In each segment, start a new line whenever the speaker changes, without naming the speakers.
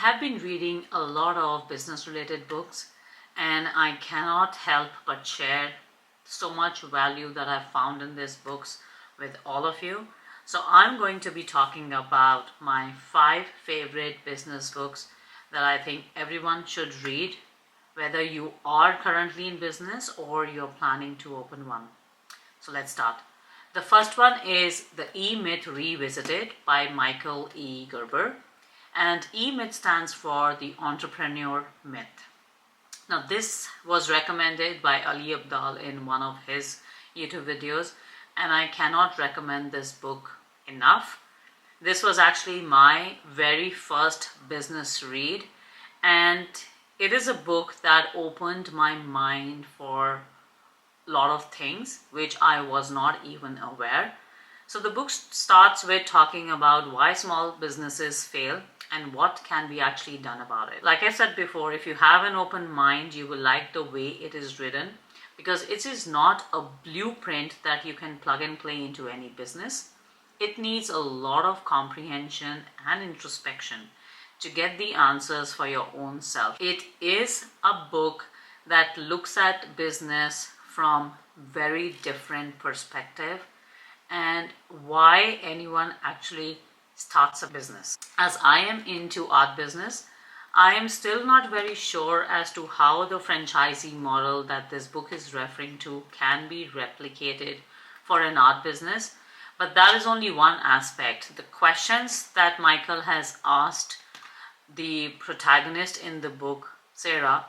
have been reading a lot of business related books, and I cannot help but share so much value that I've found in these books with all of you. So I'm going to be talking about my 5 favorite business books that I think everyone should read, whether you are currently in business or you're planning to open one. So let's start. The first one is The E-Myth Revisited by Michael E. Gerber. And E-Myth stands for the entrepreneur myth. Now this was recommended by Ali Abdal in one of his YouTube videos, and I cannot recommend this book enough. This was actually my very first business read, and it is a book that opened my mind for a lot of things which I was not even aware. So the book starts with talking about why small businesses fail and what can be actually done about it. Like I said before, if you have an open mind, you will like the way it is written, because it is not a blueprint that you can plug and play into any business. It needs a lot of comprehension and introspection to get the answers for your own self. It is a book that looks at business from very different perspective and why anyone actually starts a business. As I am into art business, I am still not very sure as to how the franchisee model that this book is referring to can be replicated for an art business, but that is only one aspect. The questions that Michael has asked the protagonist in the book, Sarah,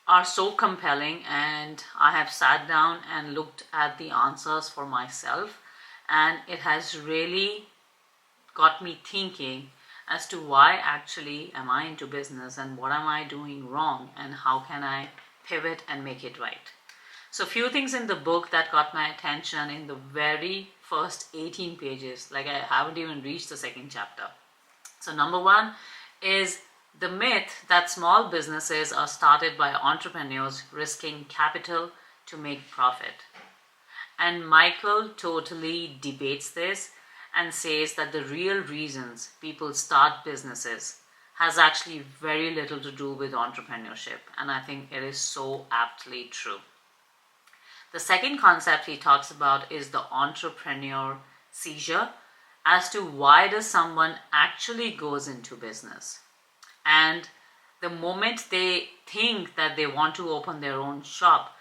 are so compelling, and I have sat down and looked at the answers for myself, and it has really got me thinking as to why actually am I into business and what am I doing wrong and how can I pivot and make it right. So few things in the book that got my attention in the very first 18 pages, like I haven't even reached the second chapter. So number 1 is the myth that small businesses are started by entrepreneurs risking capital to make profit. And Michael totally debates this and says that the real reasons people start businesses has actually very little to do with entrepreneurship, and I think it is so aptly true. The second concept he talks about is the entrepreneur seizure, as to why does someone actually goes into business, and the moment they think that they want to open their own shop,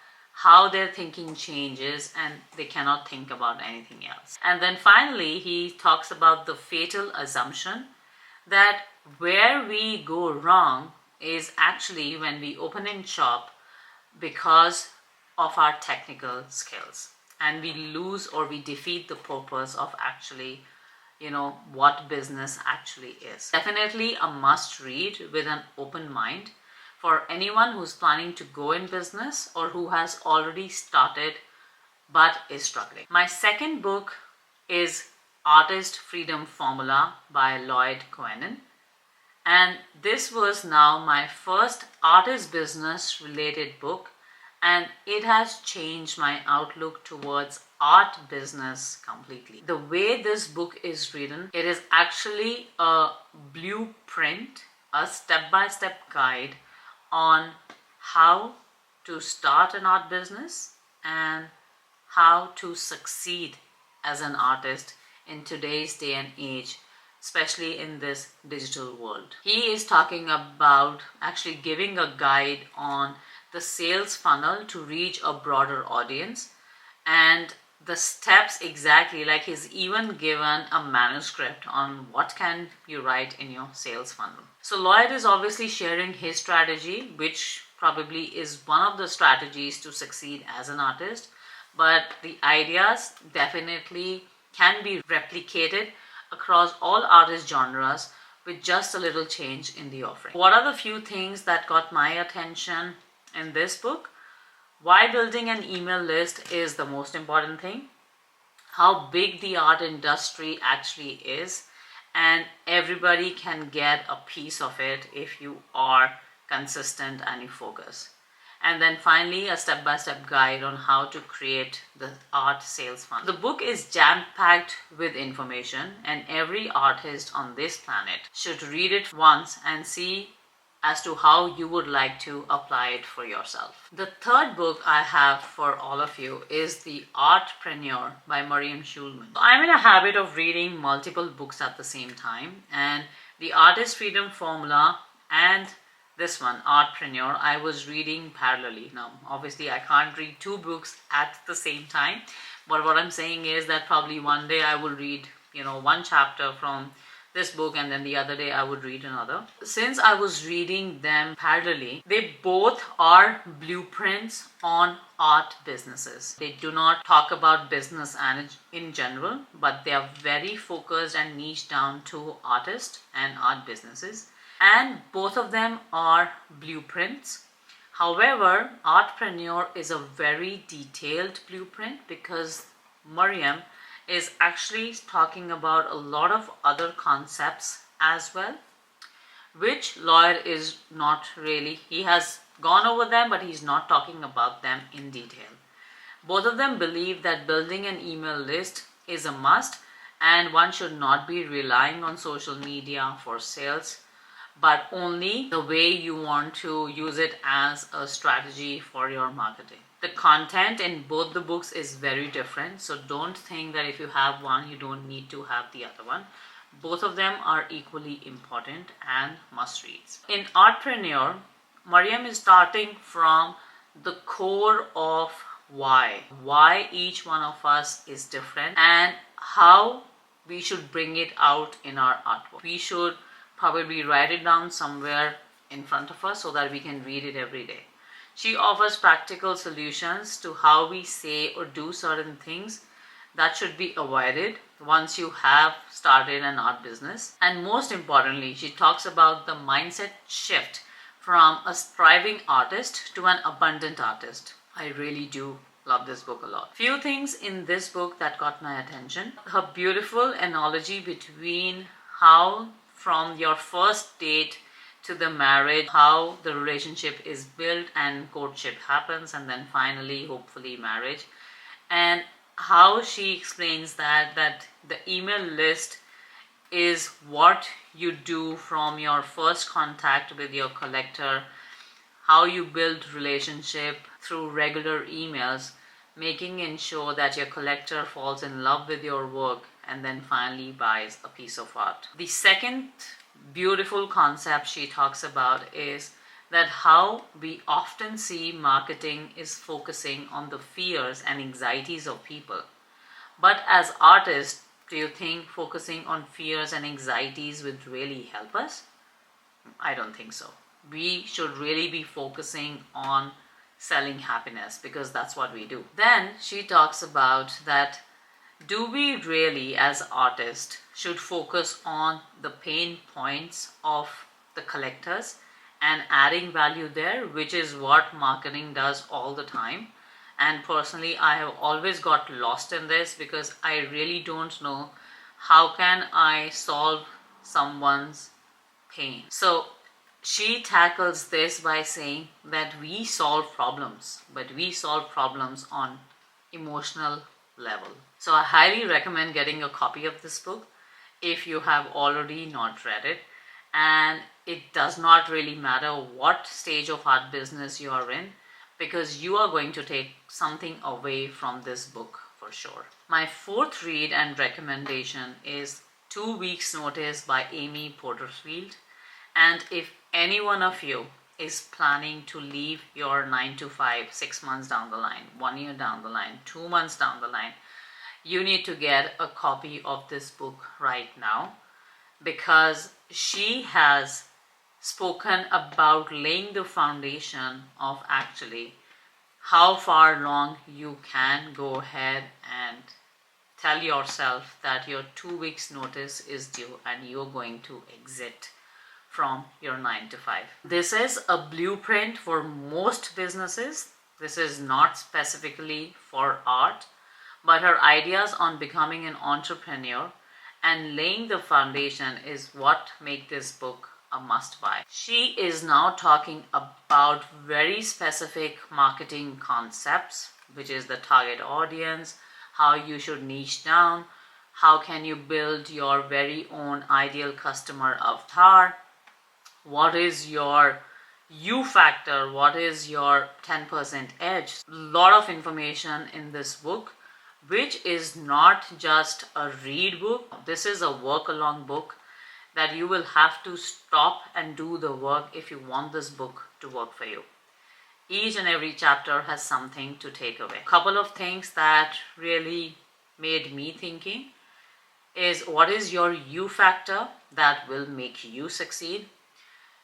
how their thinking changes and they cannot think about anything else. And then finally, he talks about the fatal assumption that where we go wrong is actually when we open in shop because of our technical skills, and we lose or we defeat the purpose of actually what business actually is. Definitely a must read with an open mind for anyone who's planning to go in business or who has already started but is struggling. My second book is Artist Freedom Formula by Lloyd Coenin. And this was now my first artist business related book, and it has changed my outlook towards art business completely. The way this book is written, it is actually a blueprint, a step-by-step guide on how to start an art business and how to succeed as an artist in today's day and age, especially in this digital world. He is talking about actually giving a guide on the sales funnel to reach a broader audience, and the steps exactly, like he's even given a manuscript on what can you write in your sales funnel. So Lloyd is obviously sharing his strategy, which probably is one of the strategies to succeed as an artist, but the ideas definitely can be replicated across all artist genres with just a little change in the offering. What are the few things that got my attention in this book? Why building an email list is the most important thing, how big the art industry actually is, and everybody can get a piece of it if you are consistent and you focus. and then finally a step-by-step guide on how to create the art sales funnel. The book is jam-packed with information, and every artist on this planet should read it once and see as to how you would like to apply it for yourself. The third book I have for all of you is The Artpreneur by Mariam Schulman. I'm in a habit of reading multiple books at the same time, and The Artist Freedom Formula and this one, Artpreneur, I was reading parallelly. Now, obviously, I can't read two books at the same time, but what I'm saying is that probably one day I will read, one chapter from this book, and then the other day I would read another. Since I was reading them parallelly, they both are blueprints on art businesses. They do not talk about business and in general, but they are very focused and niche down to artists and art businesses. And both of them are blueprints. However, Artpreneur is a very detailed blueprint because Mariam is actually talking about a lot of other concepts as well, which Lloyd is not really. He has gone over them, but he's not talking about them in detail. Both of them believe that building an email list is a must, and one should not be relying on social media for sales, but only the way you want to use it as a strategy for your marketing. The content in both the books is very different, so don't think that if you have one, you don't need to have the other one. Both of them are equally important and must-reads. In Artpreneur, Mariam is starting from the core of why each one of us is different and how we should bring it out in our artwork. We should probably write it down somewhere in front of us so that we can read it every day. She offers practical solutions to how we say or do certain things that should be avoided once you have started an art business. And most importantly, she talks about the mindset shift from a striving artist to an abundant artist. I really do love this book a lot. Few things in this book that got my attention. Her beautiful analogy between how from your first date to the marriage, how the relationship is built and courtship happens, and then finally, hopefully, marriage. And how she explains that the email list is what you do from your first contact with your collector, how you build relationship through regular emails, making ensure that your collector falls in love with your work and then finally buys a piece of art. The second beautiful concept she talks about is that how we often see marketing is focusing on the fears and anxieties of people. But as artists, do you think focusing on fears and anxieties would really help us? I don't think so. We should really be focusing on selling happiness because that's what we do. Then she talks about that do we really as artists should focus on the pain points of the collectors and adding value there, which is what marketing does all the time. And personally, I have always got lost in this because I really don't know how can I solve someone's pain. So she tackles this by saying that we solve problems, but we solve problems on emotional level. So I highly recommend getting a copy of this book if you have already not read it. And it does not really matter what stage of art business you are in, because you are going to take something away from this book for sure. My fourth read and recommendation is 2 Weeks Notice by Amy Porterfield. And if any one of you is planning to leave your 9 to 5 6 months down the line, 1 year down the line, 2 months down the line, you need to get a copy of this book right now, because she has spoken about laying the foundation of actually how far along you can go ahead and tell yourself that your 2 weeks notice is due and you're going to exit from your 9 to 5. This is a blueprint for most businesses. This is not specifically for art, but her ideas on becoming an entrepreneur and laying the foundation is what make this book a must buy. She is now talking about very specific marketing concepts, which is the target audience, how you should niche down, how can you build your very own ideal customer avatar, what is your U factor, what is your 10% edge. A lot of information in this book, which is not just a read book. This is a work along book that you will have to stop and do the work if you want this book to work for you. Each and every chapter has something to take away. A couple of things that really made me thinking is, what is your U factor that will make you succeed?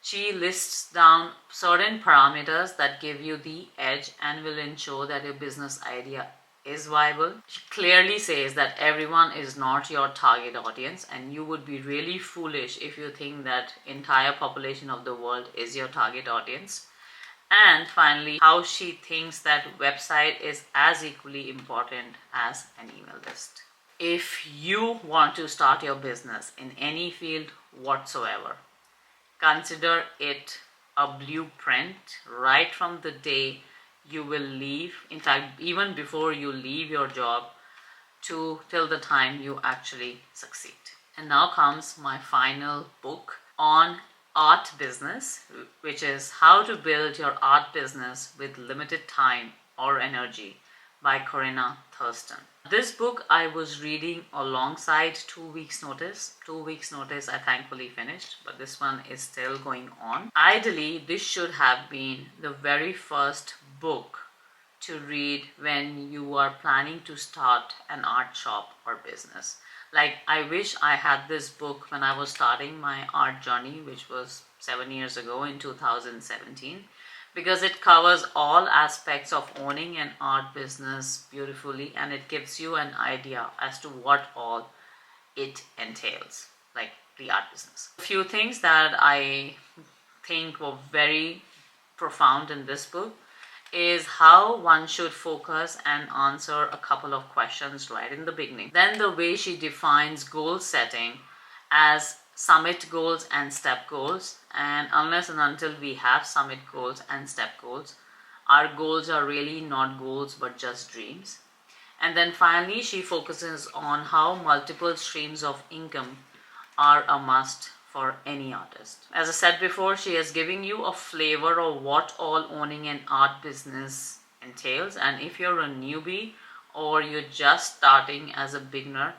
She lists down certain parameters that give you the edge and will ensure that your business idea is viable. She clearly says that everyone is not your target audience, and you would be really foolish if you think that entire population of the world is your target audience. And finally, how she thinks that website is as equally important as an email list. If you want to start your business in any field whatsoever, consider it a blueprint right from the day you will leave, in fact even before you leave your job, till the time you actually succeed. And now comes my final book on art business, which is How to Build Your Art Business with Limited Time or Energy by Corinna Thurston. This book I was reading alongside 2 weeks notice. 2 weeks notice I thankfully finished, but this one is still going on. Ideally, this should have been the very first book to read when you are planning to start an art shop or business. Like, I wish I had this book when I was starting my art journey, which was 7 years ago in 2017. Because it covers all aspects of owning an art business beautifully, and it gives you an idea as to what all it entails, like the art business. A few things that I think were very profound in this book is how one should focus and answer a couple of questions right in the beginning. Then the way she defines goal setting as summit goals and step goals, and unless and until we have summit goals and step goals, our goals are really not goals but just dreams. And then finally, she focuses on how multiple streams of income are a must for any artist. As I said before, she is giving you a flavor of what all owning an art business entails, and if you're a newbie or you're just starting as a beginner,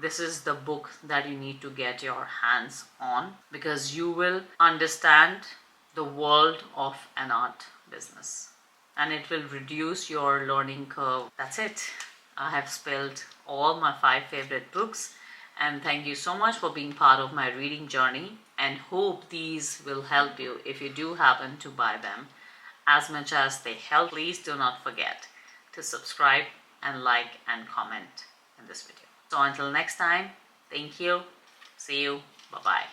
this is the book that you need to get your hands on, because you will understand the world of an art business and it will reduce your learning curve. That's it. I have spilled all my 5 favorite books, and thank you so much for being part of my reading journey, and hope these will help you if you do happen to buy them. As much as they help, please do not forget to subscribe and like and comment in this video. So until next time, thank you, see you, bye-bye.